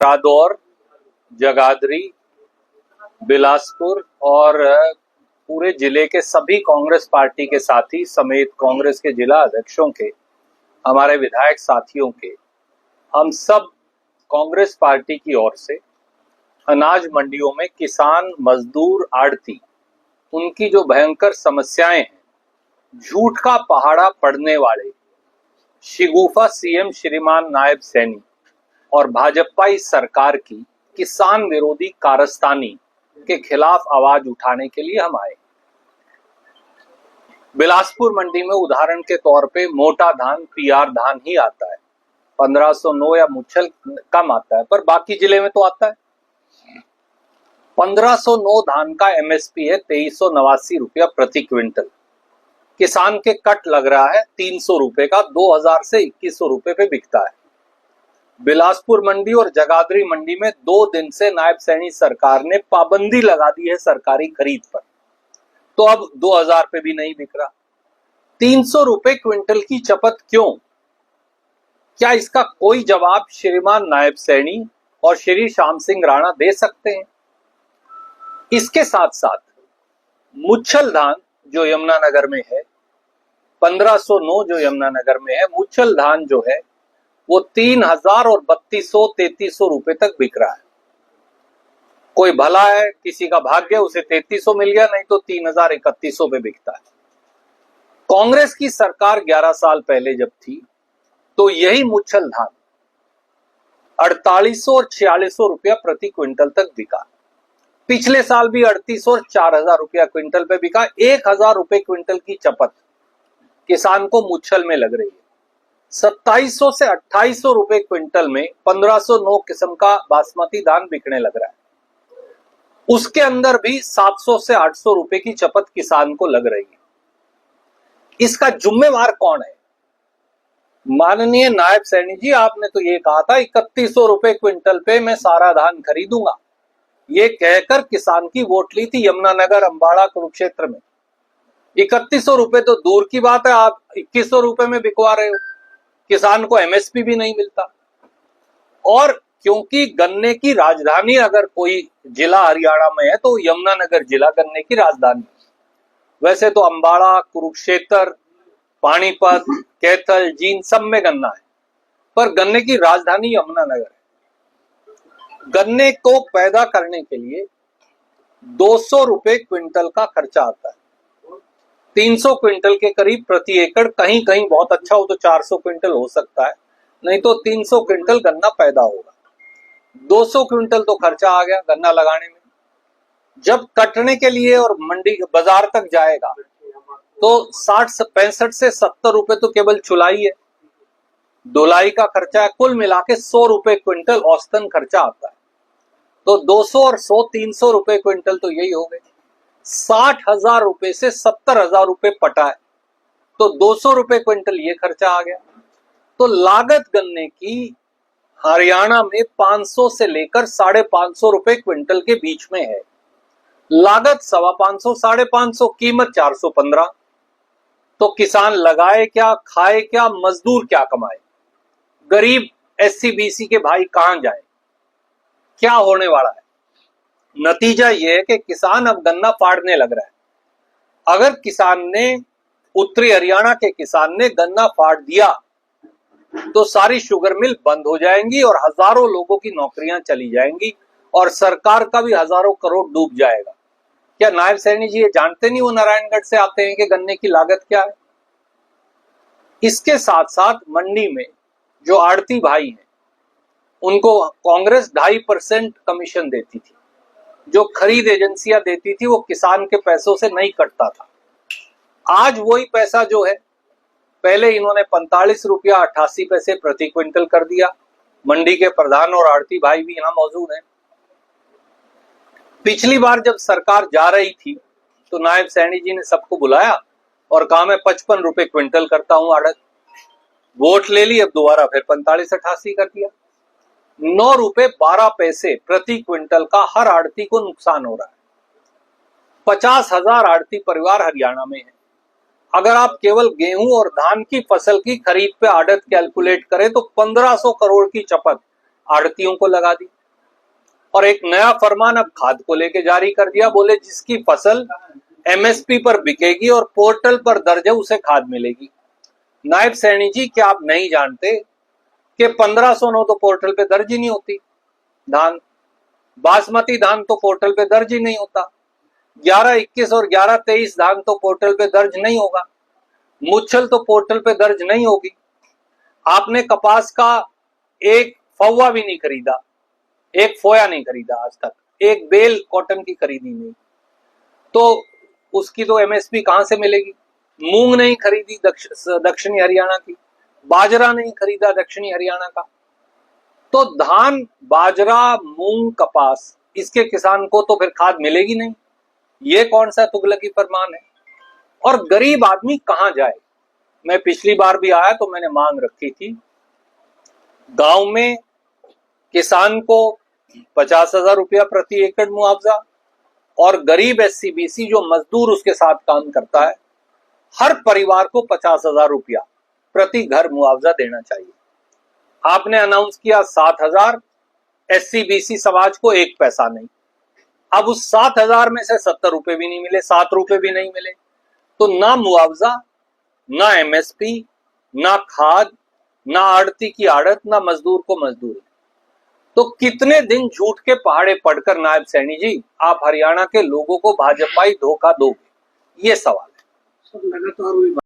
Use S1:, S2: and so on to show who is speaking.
S1: रादौर, जगाधरी, बिलासपुर और पूरे जिले के सभी कांग्रेस पार्टी के साथी समेत कांग्रेस के जिला अध्यक्षों के, हमारे विधायक साथियों के, हम सब कांग्रेस पार्टी की ओर से अनाज मंडियों में किसान, मजदूर, आड़ती, उनकी जो भयंकर समस्याएं हैं, झूठ का पहाड़ा पड़ने वाले शिगुफा सीएम श्रीमान नायब सैनी और भाजपाई सरकार की किसान विरोधी कारस्तानी के खिलाफ आवाज उठाने के लिए हम आए। बिलासपुर मंडी में उदाहरण के तौर पे मोटा धान, पीआर धान ही आता है, 1509 या मुच्छल कम आता है, पर बाकी जिले में तो आता है। 1509 धान का एमएसपी है 2389 रुपया प्रति क्विंटल। किसान के कट लग रहा है 300 रुपए का, 2000 से 2100 रुपए पे बिकता है। बिलासपुर मंडी और जगाधरी मंडी में 2 दिन से नायब सैनी सरकार ने पाबंदी लगा दी है सरकारी खरीद पर, तो अब 2000 पे भी नहीं बिक रहा। 300 रुपए क्विंटल की चपत क्यों? क्या इसका कोई जवाब श्रीमान नायब सैनी और श्री श्याम सिंह राणा दे सकते हैं? इसके साथ साथ मुच्छल धान जो यमुनानगर में है, 1509 जो यमुनानगर में है, मुच्छल धान जो है वो 3000 और 3200-3300 रुपए तक बिक रहा है। कोई भला है, किसी का भाग्य, उसे 3300 मिल गया, नहीं तो 3000-3100 पे बिकता है। कांग्रेस की सरकार 11 साल पहले जब थी तो यही मुच्छल धान 4800 और 4600 रुपया प्रति क्विंटल तक बिका। पिछले साल भी 3800 और 4000 रुपया क्विंटल पे बिका। 1000 रुपए क्विंटल की चपत किसान को मुच्छल में लग रही है। 2700 से 2800 रुपए क्विंटल में 1509 किस्म का बासमती धान बिकने लग रहा है। उसके अंदर भी 700 से 800 रुपए की चपत किसान को लग रही है। इसका जिम्मेवार कौन है? माननीय नायब सैनी जी, आपने तो ये कहा था 3100 रुपए क्विंटल पे मैं सारा धान खरीदूंगा, ये कहकर किसान की वोट ली थी यमुनानगर, अंबाड़ा, कुरुक्षेत्र में। 3100 रुपए तो दूर की बात है, आप 2100 रुपए में बिकवा रहे हो। किसान को एमएसपी भी नहीं मिलता। और क्योंकि गन्ने की राजधानी अगर कोई जिला हरियाणा में है तो यमुनानगर जिला गन्ने की राजधानी। वैसे तो अंबाड़ा, कुरुक्षेत्र, पानीपत, कैथल, जींद सब में गन्ना है, पर गन्ने की राजधानी यमुनानगर है। गन्ने को पैदा करने के लिए 200 रुपए क्विंटल का खर्चा आता है। 300 क्विंटल के करीब प्रति एकड़, कहीं कहीं बहुत अच्छा हो तो 400 क्विंटल हो सकता है, नहीं तो 300 क्विंटल गन्ना पैदा होगा। 200 क्विंटल तो खर्चा आ गया गन्ना लगाने में। जब कटने के लिए और मंडी बाजार तक जाएगा तो 65 से 70 रुपए तो केवल चुलाई है, धुलाई का खर्चा है, कुल मिला के 100 रुपए क्विंटल औसतन खर्चा आता है। तो 200 और 100 300 रुपए क्विंटल तो यही हो गए। 60,000 रुपए से 70,000 रुपए पटा है, तो 200 रुपए क्विंटल ये खर्चा आ गया। तो लागत गन्ने की हरियाणा में 500 से लेकर 550 रुपए क्विंटल के बीच में है। लागत 525, 550, कीमत 415। तो किसान लगाए क्या, खाए क्या, मजदूर क्या कमाए? गरीब एससी बीसी के भाई कहां जाए? क्या होने वाला है? नतीजा यह है कि किसान अब गन्ना फाड़ने लग रहा है। अगर किसान ने, उत्तरी हरियाणा के किसान ने गन्ना फाड़ दिया तो सारी शुगर मिल बंद हो जाएंगी और हजारों लोगों की नौकरियां चली जाएंगी और सरकार का भी हजारों करोड़ डूब जाएगा। क्या नायब सैनी जी ये जानते नहीं वो नारायणगढ़ से आते हैं कि गन्ने की लागत क्या है? इसके साथ साथ मंडी में जो आड़ती भाई हैं उनको कांग्रेस 2.5% कमीशन देती थी। जो खरीद एजेंसियां देती थी वो किसान के पैसों से नहीं कटता था। आज वही पैसा जो है, पहले इन्होंने 45 रुपया 88 पैसे प्रति क्विंटल कर दिया। मंडी के प्रधान और आड़ती भाई भी यहां मौजूद हैं। पिछली बार जब सरकार जा रही थी तो नायब सैनी जी ने सबको बुलाया और कहा मैं 55 रुपए क्विंटल करता हूं आड़त। वोट ले ली, अब दोबारा फिर 45-88 कर दिया। 9 रुपए 12 पैसे प्रति क्विंटल का हर आड़ती को नुकसान हो रहा है। 50,000 आड़ती परिवार हरियाणा में है। अगर आप केवल गेहूं और धान की फसल की खरीद पे आड़त कैलकुलेट करें तो 1500 करोड़ की चपत आड़तियों को लगा दी। और एक नया फरमान अब खाद को लेके जारी कर दिया, बोले जिसकी फसल एमएसपी पर बिकेगी और पोर्टल पर दर्ज है उसे खाद मिलेगी। नायब सैनी जी, क्या आप नहीं जानते कि 1509 तो पोर्टल पे दर्ज ही नहीं होती धान, बासमती धान तो पोर्टल पे दर्ज ही नहीं होता, 1121 और 1123 धान तो पोर्टल पे दर्ज नहीं होगा, मुच्छल तो पोर्टल पे दर्ज नहीं होगी। आपने कपास का एक फौवा भी नहीं खरीदा, एक फोया नहीं खरीदा आज तक, एक बेल कॉटन की खरीदी नहीं, तो उसकी तो एमएसपी कहां से मिलेगी? मूंग नहीं खरीदी दक्षिणी हरियाणा की, बाजरा नहीं खरीदा दक्षिणी हरियाणा का, तो धान, बाजरा, मूंग, कपास, इसके किसान को तो फिर खाद मिलेगी नहीं। ये कौन सा तुगलकी फरमान है? और गरीब आदमी कहां जाए? मैं पिछली बार भी आया तो मैंने मांग रखी थी, गांव में किसान को 50,000 रुपया प्रति एकड़ मुआवजा, और गरीब एससी बीसी जो मजदूर उसके साथ काम करता है, हर परिवार को 50,000 रुपया प्रति घर मुआवजा देना चाहिए। आपने अनाउंस किया 7,000, एससी बीसी समाज को 1 पैसा नहीं। अब उस 7,000 में से 70 रुपए भी नहीं मिले, 7 रुपए भी नहीं मिले, तो ना मुआवजा, ना एमएसपी, ना खाद, ना आड़ती की आड़त, ना मजदूर को मजदूरी। तो कितने दिन झूठ के पहाड़े पढ़कर नायब सैनी जी आप हरियाणा के लोगों को भाजपाई धोखा दोगे? ये सवाल है।